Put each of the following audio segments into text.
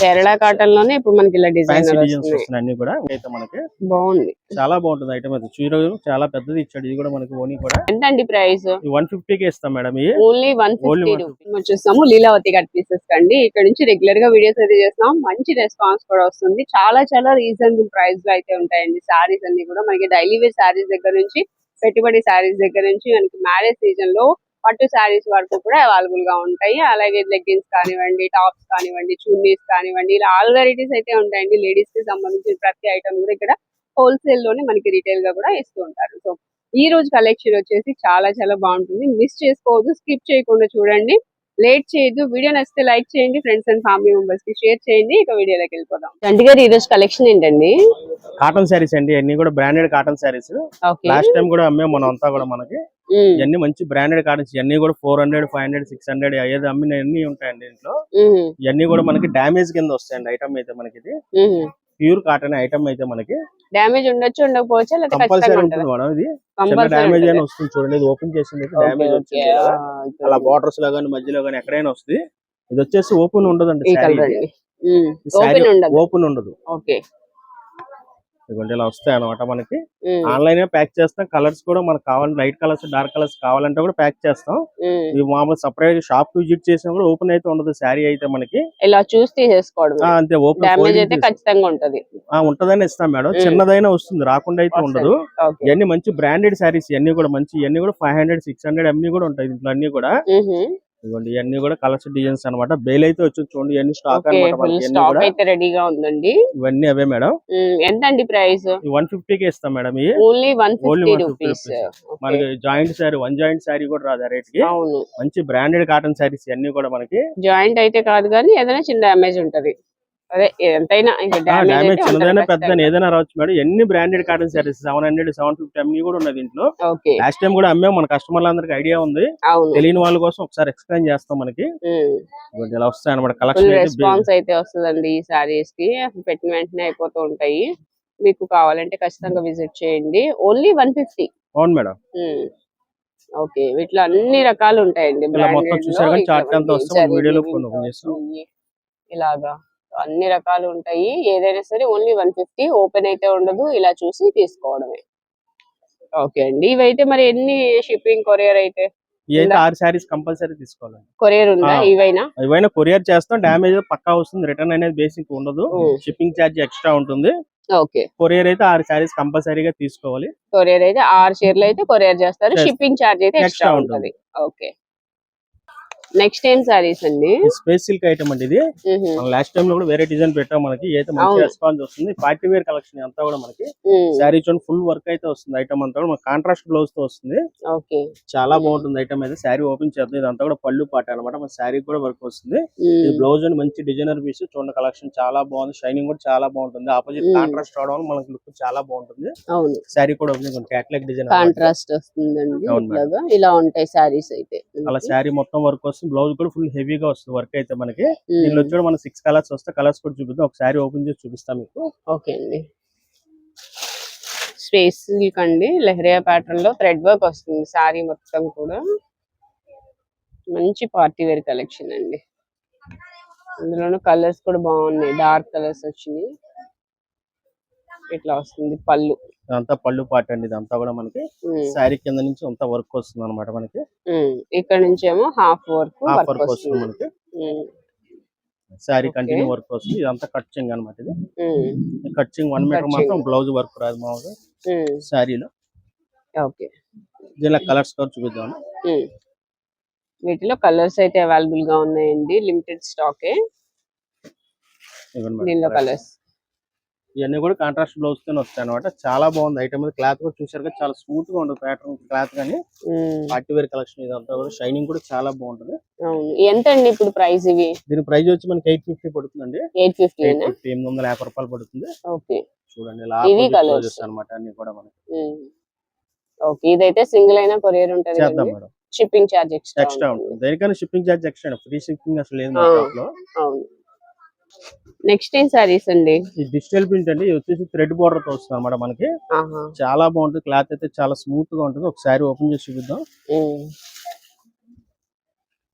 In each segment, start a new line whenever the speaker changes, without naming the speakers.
Kerala cotton లోనే ఇప్పుడు మనకి ఇలా డిజైన్
అన్ని కూడా మనకి
బాగుంది,
చాలా బాగుంటుంది ఐటమ్ అయితే. చీర చాలా పెద్దది ఇచ్చాడు. ఇది కూడా మనకి ఓనీ కూడా.
ఎంత అండి ప్రైస్?
150 కి ఇస్తాం మేడం.
ఓన్లీ 150 వచ్చేస్తాము లీలావతి కట్ పీసెస్ కండి. ఇక్కడ నుంచి రెగ్యులర్ గా వీడియోస్ అయితే చేస్తున్నాం. మంచి రెస్పాన్స్ కూడా వస్తుంది. చాలా చాలా రీజనబుల్ ప్రైస్ లో అయితే ఉంటాయండి సారీస్ అన్ని కూడా. మనకి డైలీ వేర్ సారీస్ దగ్గర నుంచి పెట్టుబడి సారీస్ దగ్గర నుంచి మనకి మ్యారేజ్ సీజన్ లో పట్టు శారీస్ వరకు కూడా అవైలబుల్ గా ఉంటాయి. అలాగే లెగ్గిన్స్ కానివ్వండి, టాప్స్ కానివ్వండి, చున్నీస్ కానివ్వండి, ఇలా ఆల్ వెరైటీస్ అయితే ఉంటాయండి. లేడీస్ కి సంబంధించిన ప్రతి ఐటమ్ కూడా ఇక్కడ హోల్సేల్ లోనే మనకి రీటైల్ గా కూడా ఇస్తూ ఉంటారు. సో ఈ రోజు కలెక్షన్ వచ్చేసి చాలా చాలా బాగుంటుంది. మిస్ చేసుకోవద్దు, స్కిప్ చేయకుండా చూడండి, లేట్ చేయొద్దు. వీడియో నచ్చితే లైక్ చేయండి, ఫ్రెండ్స్ అండ్ ఫ్యామిలీ మెంబర్స్ కి షేర్ చేయండి. ఇక వీడియోలోకి వెళ్ళిపోదాం. చంటి గారు ఈ రోజు కలెక్షన్ ఏంటండి?
కాటన్ శారీస్ అండి. అన్ని కూడా branded cotton saris. Last time కూడా అమ్మే మనం అంతా కూడా మనకి ఇవన్నీ మంచి బ్రాండెడ్ కాటన్స్. ఇవన్నీ కూడా 400, 500, 600 అయ్యేది అమ్మిన అన్ని ఉంటాయండి ఇంట్లో. ఇవన్నీ కూడా మనకి డామేజ్ కింద వస్తాయండి ఐటమ్ అయితే. మనకి ఇది ప్యూర్ కాటన్ ఐటమ్ అయితే మనకి
డామేజ్ ఉండొచ్చు, ఉండకపోవచ్చు,
కంపల్సరీ ఉంటుంది మేడం. ఇది డామేజ్ అయినా వస్తుంది చూడండి. ఇది ఓపెన్ చేసింది డామేజ్ వచ్చింది కదా, అలా బార్డర్స్ లో గానీ మధ్యలో గానీ ఎక్కడైనా వస్తుంది. ఇది వచ్చేసి ఓపెన్ ఉండదండి, ఓపెన్ ఉండదు. ఇదిగోండి ఇలా వస్తాయి అనమాట మనకి. ఆన్లైన్ ప్యాక్ చేస్తాం. కలర్స్ కూడా మనకు కావాలి, లైట్ కలర్స్, డార్క్ కలర్స్ కావాలంటే కూడా ప్యాక్ చేస్తాం. ఇవి మామూలు సపరేట్ షాప్ విజిట్ చేసినా కూడా ఓపెన్ అయితే ఉండదు శారీ అయితే మనకి.
ఇలా చూసి తీసేసుకోవడం
అంతే. ఓపెన్ ఉంటదని ఇస్తాం మేడం. చిన్నదైనా వస్తుంది, రాకుండా అయితే ఉండదు. ఇవన్నీ మంచి బ్రాండెడ్ శారీస్. ఇవన్నీ కూడా మంచి, ఇవన్నీ కూడా 500, 600 అన్ని కూడా ఉంటాయి ఇంట్లో అన్ని కూడా. ఇవ్వండి ఇవన్నీ కూడా కలర్స్ డిజైన్స్ అనమాట. బేల్ అయితే వచ్చి చూడండి, ఇవన్నీ స్టాక్
అనమాట. అయితే రెడీగా ఉందండి.
ఇవన్నీ అవే మేడం.
ఎంత అండి ప్రైస్?
150 కి ఇస్తాం మేడం.
Only 150 rupees.
మనకి joint sari, one joint sari కూడా రాదు రేట్ కి. మంచి బ్రాండెడ్ కాటన్ శారీస్ ఇవన్నీ కూడా మనకి.
జాయింట్ అయితే కాదు కానీ ఏదైనా చిన్న డ్యామేజ్ ఉంటది. అదే ఎంతైనా
డ్యామేజ్ చిన్నదైనా పెద్దదైనా ఏదైనా రావచ్చు మేడం. ఎన్ని బ్రాండెడ్ కాటన్ శారీస్ 700, 750 అన్ని కూడా ఉన్నది ఇంట్లో. లాస్ట్ టైం కూడా అమ్మే, మన కస్టమర్లందరికి ఐడియా ఉంది. తెలియని వాళ్ళ కోసం ఒకసారి ఎక్స్ప్లెయిన్ చేస్తాం. మనకి ఇలా వస్తాయి అనమాట కలెక్షన్.
రెస్పాన్స్ అయితే వస్తుందండి ఈ సారీస్ కి. పెట్టిన వెంటనే అయిపోతూ ఉంటాయి. మీకు కావాలంటే ఖచ్చితంగా విజిట్ చేయండి. ఓన్లీ 150.
అవును మేడం.
ఓకే, వీటిలో అన్ని రకాలు ఉంటాయండి.
మొత్తం చూసారు కానీ చార్ట్ అంతా వస్తుంది వీడియోలో.
ఇలాగా అన్ని రకాలు ఉంటాయి. ఏదైనా సరే ఓన్లీ 150. ఓపెన్ అయితే ఉండదు, ఇలా చూసి తీసుకోవడమే. ఓకే అండి. ఇవైతే మరి ఎన్ని షిప్పింగ్, కొరియర్ అయితే?
6 శారీస్ కంపల్సరీ తీసుకోవాలి.
కొరియర్ ఉందా?
ఇవైనా కొరియర్ చేస్తాం. డామేజ్ పక్కా వస్తుంది. రిటర్న్ అనేది బేసిక్ ఉండదు. షిప్పింగ్ ఛార్జ్ ఎక్స్ట్రా ఉంటుంది.
ఓకే.
కొరియర్ అయితే 6 శారీస్ కంపల్సరీగా తీసుకోవాలి.
కొరియర్ అయితే 6 చీరలు అయితే కొరియర్ చేస్తారు. షిప్పింగ్ ఛార్జ్ అయితే ఎక్స్ట్రా ఉంటుంది. ఓకే. నెక్స్ట్ ఏం సారీస్ అండి?
స్పేస్ సిల్క్ ఐటమ్ అండి. ఇది లాస్ట్ టైం లో కూడా వేరే డిజైన్ పెట్టాం. మనకి అయితే మంచి రెస్పాన్స్ వస్తుంది. పార్టీ వేర్ కలెక్షన్ అంతా కూడా మనకి శారీ చూడండి, ఫుల్ వర్క్ అయితే వస్తుంది. ఐటమ్ అంతా కూడా కాంట్రాస్ట్ బ్లౌజ్ తో వస్తుంది. చాలా బాగుంటుంది ఐటమ్ అయితే. శారీ ఓపెన్ చేద్దాం. ఇదంతా కూడా పళ్ళు పాట అనమాట. మన శారీ కూడా వర్క్ వస్తుంది. ఇది బ్లౌజ్ అని మంచి డిజైనర్ పీస్ చూడండి. కలెక్షన్ చాలా బాగుంది. షైనింగ్ కూడా చాలా బాగుంటుంది. ఆపోజిట్ కాంట్రాస్ట్ రావడం వల్ల మనకి లుక్ చాలా బాగుంటుంది. శారీ కూడా క్యాటలాగ్ డిజైన్
కాంట్రాస్ట్ వస్తుందండి. ఇలా ఉంటాయి శారీస్ అయితే.
అలా శారీ మొత్తం వర్క్ వస్తుంది. బ్లౌజ్ కూడా ఫుల్ హెవీగా వస్తుంది వర్క్ అయితే మనకి. దీనిలో వచ్చి మన 6 కలర్స్ వస్తాయి. కలర్స్ కూడా చూపిద్దాం. ఒక శారీ ఓపెన్ చేసి చూపిస్తాం మీకు.
ఓకే అండి. స్పేస్ సిల్క్ అండి. లెహరియా ప్యాటర్న్ లో థ్రెడ్ వర్క్ వస్తుంది శారీ మొత్తం కూడా. మంచి పార్టీ వేర్ కలెక్షన్ అండి. అందులోనూ కలర్స్ కూడా బాగున్నాయి. డార్క్ కలర్స్ వచ్చినాయి. ఇట్లా వస్తుంది పళ్ళు.
ఇదంతా పళ్ళు పాట అండి. ఇదంతా కూడా మనకి శారీ కింద నుంచి అంతా వర్క్ వస్తుంది అనమాట మనకి.
ఇక్కడ నుంచి ఏమో హాఫ్ వర్క్
వస్తుంది మనకి. శారీ కంటిన్యూ వర్క్ వస్తుంది. ఇదంతా కట్చింగ్ అనమాట. ఇది కట్చింగ్ 1 మీటర్ మాత్రం బ్లౌజ్ వర్క్ రాదు మామూలుగా శారీలో.
ఓకే.
దీనిలో కలర్స్ కూడా చూపిద్దాం.
వీటిలో కలర్స్ అయితే అవైలబుల్ గా ఉన్నాయండి. లిమిటెడ్ స్టాకే. దీనిలో కలర్స్
ఇవన్నీ కూడా కాంట్రాస్ట్ బ్లౌజ్ తో వస్తాయి అనమాట. చాలా బాగుంది ఐటమ్. క్లాత్ కూడా చూసారు కదా, చాలా స్మూత్ గా ఉంటుంది ప్యాటర్న్ క్లాత్. కానీ పార్టీ వేర్ కలెక్షన్ ఇదంతా కూడా షైనింగ్ కూడా చాలా బాగుంటుంది.
ఎంత అండి ఇప్పుడు ప్రైస్? ఇవి
దీని ప్రైస్ వచ్చి మనకి 850 పడుతుందండి. 850 రూపాయలు పడుతుంది. చూడండి అనమాట అన్ని కూడా మనకి.
ఓకే. ఇదైతే సింగిల్ అయినా కొరియర్ ఉంటుంది.
చేద్దాం మేడం.
షిప్పింగ్ ఛార్జ్
ఎక్స్ట్రా ఉంటుంది. దేనికైనా shipping charge extra. Free shipping అసలు లేదు.
నెక్స్ట్ ఏం సారీస్ అండి?
ఈ డిజిటల్ ప్రింట్ అండి. ఇది వచ్చేసి థ్రెడ్ బోర్డర్ తో వస్తుంది అనమాట మనకి. చాలా బాగుంటుంది. క్లాత్ అయితే చాలా స్మూత్ గా ఉంటుంది. ఒకసారి ఓపెన్ చేసి చూపిద్దాం.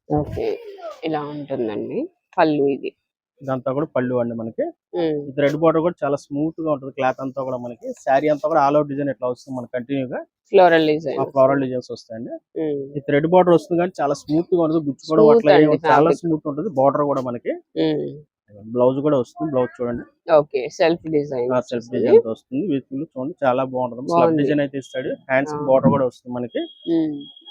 ఓకే, ఇలా ఉంటుందండి పళ్ళు. ఇది
ఇదంతా కూడా పళ్ళు అండి మనకి. థ్రెడ్ బార్డర్ కూడా చాలా స్మూత్ గా ఉంటుంది. క్లాత్ అంతా కూడా మనకి శారీ అంతా కూడా ఆల్ అవుట్ డిజైన్ ఎట్లా వస్తుంది మనకి కంటిన్యూగా
ఫ్లోరల్ డిజైన్,
ఫ్లోరల్ డిజైన్స్ వస్తాయండి. ఈ థ్రెడ్ బార్డర్ వస్తుంది కానీ చాలా స్మూత్ గా ఉంటుంది. గుచ్చుకోవడం అట్లా చాలా స్మూత్ ఉంటుంది. బార్డర్ కూడా మనకి బ్లౌజ్ కూడా వస్తుంది. బ్లౌజ్ చూడండి,
ఓకే సెల్ఫ్ డిజైన్
వస్తుంది. చూడండి చాలా బాగుంటుంది. స్లబ్ డిజైన్ అయితే ఇస్తాడు. హ్యాండ్స్ బార్డర్ కూడా వస్తుంది మనకి.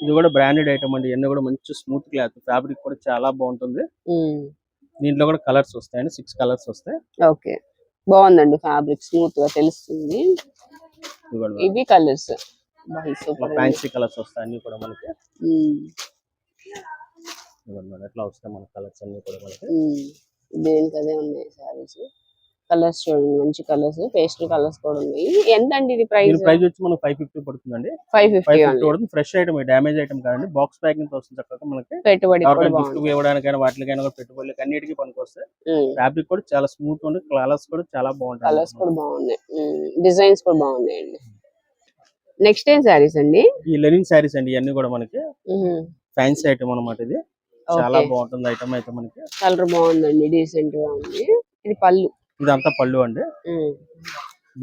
ఇది కూడా బ్రాండెడ్ ఐటమ్ అండి. ఇవన్నీ కూడా మంచి స్మూత్ క్లాత్, ఫ్యాబ్రిక్ కూడా చాలా బాగుంటుంది. దీంట్లో కూడా కలర్స్ వస్తాయండి, 6 కలర్స్ వస్తాయి.
ఓకే బాగుందండి, ఫ్యాబ్రిక్ స్మూత్ గా తెలుస్తుంది. ఇవి కలర్స్
ఫ్యాన్సీ కలర్స్ వస్తాయి అన్ని కూడా మనకి. ఎట్లా వస్తాయి మన కలర్స్ అన్ని కూడా మనకి.
దేనికి అదే ఉన్నాయి సారీస్. కలర్స్ చూడండి, మంచి కలర్స్, పేస్టల్ కలర్స్ కూడా ఉన్నాయి. ఎంత అండి ఇది ప్రైస్?
ప్రైస్ వచ్చి మనకి 550 పడుతుందండి.
550
పడుతుంది. ఫ్రెష్ ఐటమ్, డ్యామేజ్ ఐటమ్ కాదండి. బాక్స్ ప్యాకింగ్ తో వస్తుంది. చక్కగా మనకి
పెట్టుబడి
గిఫ్ట్ ఇవ్వడానికైనా వాటికైనా కూడా పెట్టుబడులకి అన్నిటికీ పనికి వస్తాయి. ఫ్యాబ్రిక్ కూడా చాలా స్మూత్ ఉంది. కలర్స్ కూడా చాలా బాగుంటాయి.
కలర్స్ కూడా బాగున్నాయి, డిజైన్స్ కూడా బాగున్నాయండి. నెక్స్ట్ ఏం సారీస్ అండి? ఈ
లెనిన్ సారీస్ అండి. ఇవన్నీ కూడా మనకి ఫ్యాన్సీ ఐటమ్ అన్నమాట. ఇది చాలా బాగుంటుంది ఐటమ్ అయితే మనకి.
కలర్ బాగుందండి, డీసెంట్ గా ఉంది. ఇది పళ్ళు,
ఇదంతా పళ్ళు అండి.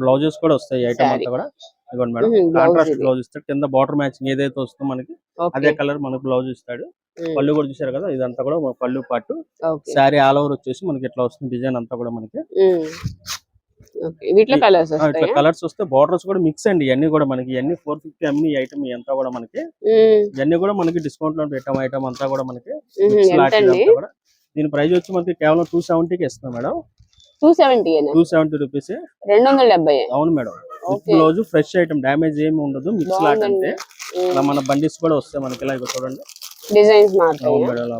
బ్లౌజెస్ కూడా వస్తాయి ఐటమ్ అంతా కూడా. ఇదిగోండి మేడం, కాంట్రాస్ట్ బ్లౌజ్ ఇస్తాడు. కింద బార్డర్ మ్యాచింగ్ ఏదైతే వస్తుందో మనకి అదే కలర్ మనకి బ్లౌజ్ ఇస్తాడు. పళ్ళు కూడా చూసారు కదా, ఇదంతా కూడా పళ్ళు పాటు. శారీ ఆల్ ఓవర్ వచ్చేసి మనకి ఇట్లా వస్తుంది. డిజైన్ అంతా కూడా మనకి
వీటిలో కలర్స్
కలర్స్ వస్తే బార్డర్స్ కూడా మిక్స్ అండి. ఇవన్నీ కూడా మనకి 450 అమ్మి ఐటమ్ అంతా కూడా మనకి. ఇవన్నీ కూడా మనకి డిస్కౌంట్ లో పెట్టాం ఐటమ్ అంతా కూడా మనకి. దీని ప్రైస్ వచ్చి మనకి కేవలం 270కి ఇస్తున్నాం మేడం. 270 రూపీస్,
270.
అవును madam. Blouse fresh item, damage ఏమి ఉండదు. మిక్స్ లాట్ అంటే ఇలా మన బండిస్ కూడా వస్తాయి మనకి. ఇలా చూడండి,
డిజైన్స్ మాత్రం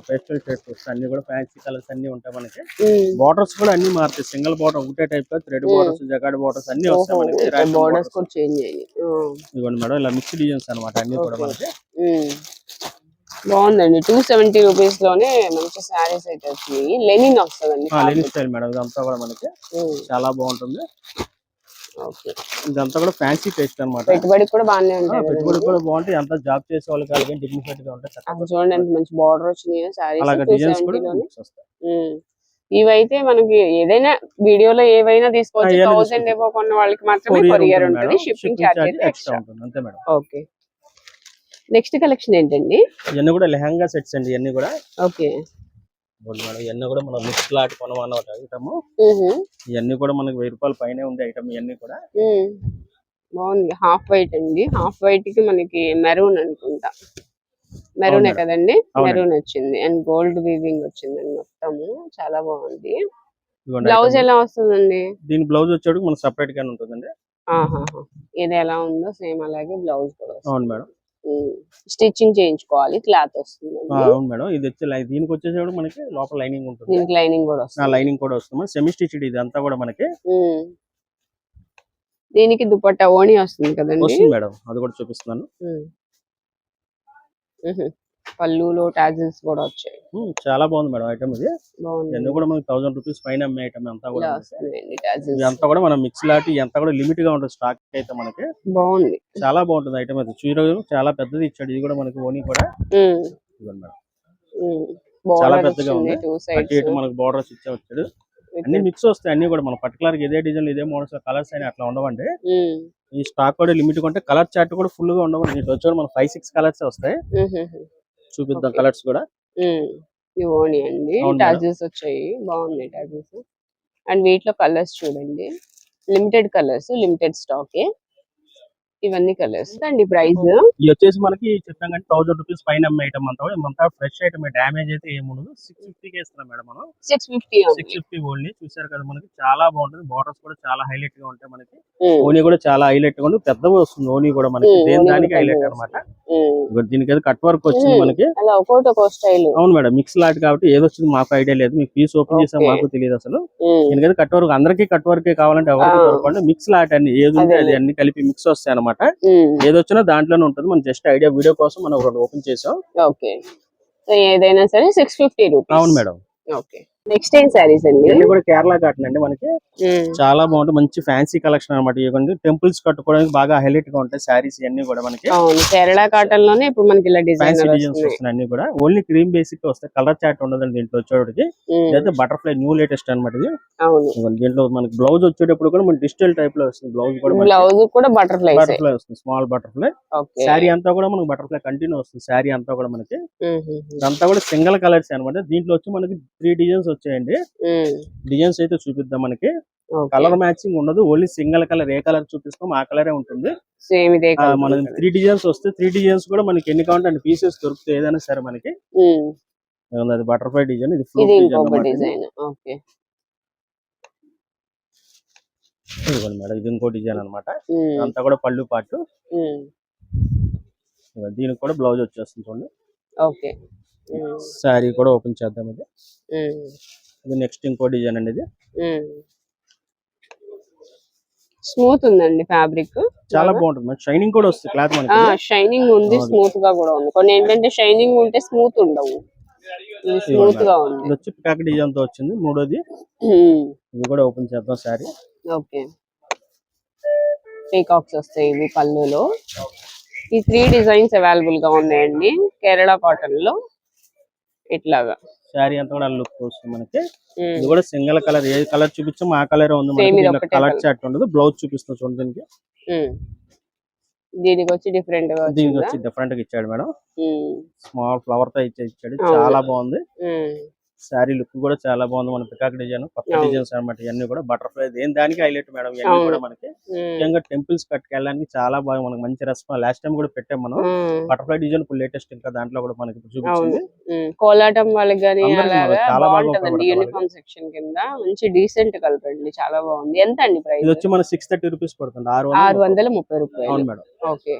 పేస్టల్ షేడ్స్ వస్తాయి. అన్ని కూడా ఫ్యాన్సీ కలర్స్ అన్ని ఉంటాయి మనకి. బార్డర్స్ కూడా అన్ని మారుతాయి. సింగిల్ బార్డర్ ఒకటే టైప్ గా థ్రెడ్ బార్డర్స్, జకార్డ్ బార్డర్స్ అన్ని వస్తాయి మనకి.
బార్డర్స్ కూడా చేంజ్ అయ్యాయి.
ఇవ్వండి మేడం, ఇలా మిక్స్ డిజైన్స్ అన్నమాట అన్ని కూడా మనకి.
బాగుందండి. 270 రూపీస్ లోనే మంచి సారీస్ అయితే వచ్చినాయి. లెనిన్ వస్తుందండి,
లెనిన్ స్టైల్ మేడం. ఇదంతా కూడా మనకి చాలా బాగుంటుంది. ఇదంతా కూడా ఫ్యాన్సీ టేస్ట్ అన్నమాట.
పెట్టుబడి కూడా బాగానే ఉంటాయి.
పెట్టుబడి కూడా బాగుంటాయి. అంతా జాబ్ చేసే వాళ్ళకి అలాగే డిగ్నిఫైడ్ గా ఉంటాయి.
చూడండి ఎంత మంచి బార్డర్ వచ్చినాయి సారీస్.
అలాగే డిజైన్స్ కూడా వస్తాయి.
ఇవైతే మనకి ఏదైనా వీడియోలో ఏవైనా తీసుకోవచ్చు. 1000 ఏవో కొన్న వాళ్ళకి మాత్రమే కొరియర్ ఉంటుంది, షిప్పింగ్ చార్జెస్ ఎక్స్ట్రా ఉంటుంది అంతే మేడం. ఓకే, నెక్స్ట్ కలెక్షన్ ఏంటండి?
ఇవన్నీ కూడా లెహంగా సెట్స్ అండి. ఇవన్నీ కూడా
ఓకే
మేడం. ఇవన్నీ కూడా మనం మిక్స్ లాట్ కొనమన్నమాట ఐటమ్. ఇవన్నీ కూడా మనకి 1000 రూపాయల పైనే ఉండే ఐటమ్. ఇవన్నీ కూడా
బాగుంది. హాఫ్ వైట్ అండి. హాఫ్ వైట్ కి మనకి మెరూన్ అనుకుంటా, మెరూనే కదండి. మెరూన్ వచ్చింది అండ్ గోల్డ్ వీవింగ్ వచ్చిందండి. మొత్తము చాలా బాగుంది. బ్లౌజ్ ఎలా వస్తుందండి?
దీని బ్లౌజ్ వచ్చేటికి మనకి సెపరేట్ గానే ఉంటుందండి.
ఇది ఎలా ఉందో సేమ్ అలాగే బ్లౌజ్ కూడా.
అవును మేడం.
స్టిచ్చింగ్ చేయించుకోవాలి, క్లాత్ వస్తుంది.
అవును మేడం. ఇది వచ్చి దీనికి వచ్చేసేప్పుడు మనకి లోపల లైనింగ్ ఉంటుంది.
దీనికి లైనింగ్ కూడా వస్తుంది.
లైనింగ్ కూడా వస్తుంది. సెమీ స్టిచ్డ్ ఇది అంతా కూడా మనకి.
దీనికి దుపట్టా ఓణి వస్తుంది కదండి.
వస్తుంది మేడం, అది కూడా చూపిస్తున్నాను.
పళ్ళులో టాజిల్స్ కూడా వచ్చాయి.
చాలా బాగుంది మేడం ఐటమ్. ఇది ఇవన్నీ కూడా మనకి 1000 రూపీస్ పైన అమ్మే ఐటమ్ అంతా కూడా. ఇదంతా కూడా మనం మిక్స్ లాట్ ఇదంతా కూడా లిమిట్ గా ఉంటుంది స్టాక్ అయితే మనకి.
బాగుంది,
చాలా బాగుంటుంది ఐటమ్ అయితే. చీర చాలా పెద్దది ఇచ్చాడు. ఇది కూడా మనకి ఓనీ కూడా చాలా పెద్దగా ఉంది. మనకి బోర్డర్స్ ఇచ్చే వచ్చాడు. అన్ని మిక్స్ వస్తాయి. అన్ని కూడా మన పర్టికులర్ ఇదే డిజైన్ ఇదే మోడల్స్ కలర్స్ అయినా అట్లా ఉండవండి. ఈ స్టాక్ కూడా లిమిట్ గా ఉంటే కలర్ చార్ట్ కూడా ఫుల్ గా ఉండవు. ఇట్లా వచ్చాడు మనకి 5-6 కలర్స్ వస్తాయి. చూపిద్దాం కలర్స్ కూడా.
ఓణి అండి, టాజిల్స్ వచ్చాయి. బాగున్నాయి టాజిల్స్. అండ్ వీటిలో కలర్స్ చూడండి, లిమిటెడ్ కలర్స్, లిమిటెడ్ స్టాక్. ఇవన్నీ కలర్స్ అండి. ప్రైస్
ఇది వచ్చేసి మనకి చెప్తాం కానీ 1000 రూపీస్ పైన అమ్మే ఐటమ్ అంతా కూడా. ఇదంతా ఫ్రెష్ ఐటమ్, డ్యామేజ్ అయితే ఏముండదు. 650కి ఇస్తున్నాం మేడం మనం. 650 ఓన్లీ. చూసారు కదా మనకి చాలా బాగుంటుంది. బార్డర్స్ కూడా చాలా హైలైట్ గా ఉంటాయి మనకి. ఓనీ కూడా చాలా హైలైట్ గా ఉంటుంది. పెద్దగా వస్తుంది ఓనీ కూడా మనకి. దానికి హైలైట్ అనమాట. దీనికి కట్ వర్క్ వచ్చింది మనకి. అవును మేడం, మిక్స్ లాట్ కాబట్టి ఏదొచ్చింది మాకు ఐడియా లేదు. మీకు పీస్ ఓపెన్ చేసాం మాకు తెలియదు అసలు. దీనికైతే కట్ వర్క్, అందరికీ కట్ వర్క్ కావాలంటే ఎవరికి దొరకండి. మిక్స్ లాట్ అన్ని ఏది ఉంటే అది అన్ని కలిపి మిక్స్ వస్తాయి అనమాట. ఏదొచ్చినా దాంట్లోనే ఉంటుంది. మనం జస్ట్ ఐడియా వీడియో కోసం మనం ఓపెన్ చేసాం.
ఓకే, ఏదైనా సరే 650 రూపీస్.
అవును మేడం.
ఓకే. నెక్స్ట్ ఏం సారీస్ అండి?
ఇవన్నీ కూడా కేరళ కాటన్ అండి మనకి. చాలా బాగుంటుంది, మంచి ఫ్యాన్సీ కలెక్షన్ అనమాట. ఇవ్వండి టెంపుల్స్ కట్టుకోవడానికి బాగా హైలైట్ గా ఉంటాయి సారీస్ ఇవన్నీ కూడా మనకి.
అవును, కేరళ కాటన్ లోనే ఇప్పుడు మనకి ఇలా
ఫ్యాన్సీ డిజైన్స్
డిజైన్
వస్తున్నాయి అన్ని కూడా. ఓన్లీ క్రీమ్ బేసిక్ వస్తాయి, కలర్ చాట్ ఉండదండి దీంట్లో వచ్చేటికి. ఇదైతే బటర్ఫ్లై న్యూ లేటెస్ట్ అనమాట ఇది.
అవును,
ఇవ్వండి దీంట్లో మనకి బ్లౌజ్ వచ్చేటప్పుడు కూడా మన డిజిటల్ టైప్ లో వస్తుంది. బ్లౌజ్ కూడా
బ్లౌజ్ కూడా బటర్ఫ్లై
వస్తుంది, స్మాల్ బటర్ఫ్లై. శారీ అంతా కూడా మనకి బటర్ఫ్లై కంటిన్యూ వస్తుంది. శారీ అంతా కూడా మనకి ఇదంతా కూడా సింగిల్ కలర్స్ అనమాట. దీంట్లో వచ్చి మనకి 3 డిజైన్స్ వచ్చాయండి. డిజైన్స్ అయితే చూపిద్దాం. మనకి కలర్ మ్యాచింగ్ ఉండదు, ఓన్లీ సింగిల్ కలర్. ఏ కలర్ చూపిస్తాం ఆ కలరే ఉంటుంది.
సేమ్ ఇదే
మనకి 3 డిజైన్స్ వస్తే 3 డిజైన్స్ కూడా మనకి ఎన్ని కావాలంటే అన్ని పీసెస్ దొరుకుతాయి ఏదైనా సరే మనకి. అది బటర్ఫ్లై డిజైన్, ఇది ఫ్లూట్ డిజైన్.
ఓకే,
ఇదిగోండి మేడం, ఇది ఇంకో డిజైన్ అనమాట. అంతా కూడా పళ్ళు పాటు. దీనికి కూడా బ్లౌజ్ వచ్చేస్తుంది చూడండి.
ఓకే,
శారీ కూడా ఓపెన్ చేద్దాం. ఇది నెక్స్ట్ ఇంకో డిజైన్ అండి. ఇది
స్మూత్ ఉందండి ఫ్యాబ్రిక్,
చాలా బాగుంటుంది. షైనింగ్ కూడా వస్తుంది క్లాత్ మనకి.
షైనింగ్ ఉంది, స్మూత్ గా కూడా ఉంది. కొన్ని ఏంటంటే షైనింగ్ ఉంటే స్మూత్ ఉండవు, స్మూత్ గా ఉంది.
ఇది వచ్చి పికాక్ డిజైన్ తో వచ్చింది మూడోది. ఇది కూడా ఓపెన్ చేద్దాం శారీ.
ఓకే, పీకాక్స్ వస్తాయి ఇవి పళ్ళులో. ఈ 3 డిజైన్స్ అవైలబుల్ గా ఉన్నాయండి కేరళ కాటన్ లో. ఇట్లాగా
శారీ అంతా కూడా లుక్ వస్తుంది మనకి. ఇది కూడా సింగిల్ కలర్, ఏ కలర్ చూపించాం ఆ కలర్ ఉంది మనకి. కలర్ చాట్ ఉండదు. బ్లౌజ్ చూపిస్తాం చూడండి దీనికి.
దీనికి వచ్చి డిఫరెంట్ గా,
దీనికి వచ్చి డిఫరెంట్ గా ఇచ్చాడు మేడం. స్మాల్ ఫ్లవర్ తో ఇచ్చాడు, చాలా బాగుంది. శారీ లుక్ కూడా చాలా బాగుంది. మన పికాక్ డిజైన్, కొత్త డిజైన్స్ అనమాట. ఇవన్నీ కూడా బటర్ఫ్లై దానికి హైలైట్ మేడం. ఇవన్నీ కూడా మనకి ముఖ్యంగా టెంపుల్స్ కట్టుకెళ్ళడానికి చాలా బాగా మనకి మంచి రెస్పాన్స్. లాస్ట్ టైం కూడా పెట్టాం మనం బటర్ఫ్లై డిజైన్, ఇప్పుడు లేటెస్ట్ ఇంకా దాంట్లో కూడా మనకి చూపించింది.
కోలాటం వాళ్ళకి కానీ
చాలా బాగుంటుంది.
యూనిఫామ్ సెక్షన్ కింద మంచి డీసెంట్ కలర్ అండి, చాలా బాగుంది. ఎంత అండి ప్రైస్?
ఇది వచ్చి మన 630 రూపీస్ పడుతుంది.
630 రూపాయలు.
అవును మేడం.
ఓకే,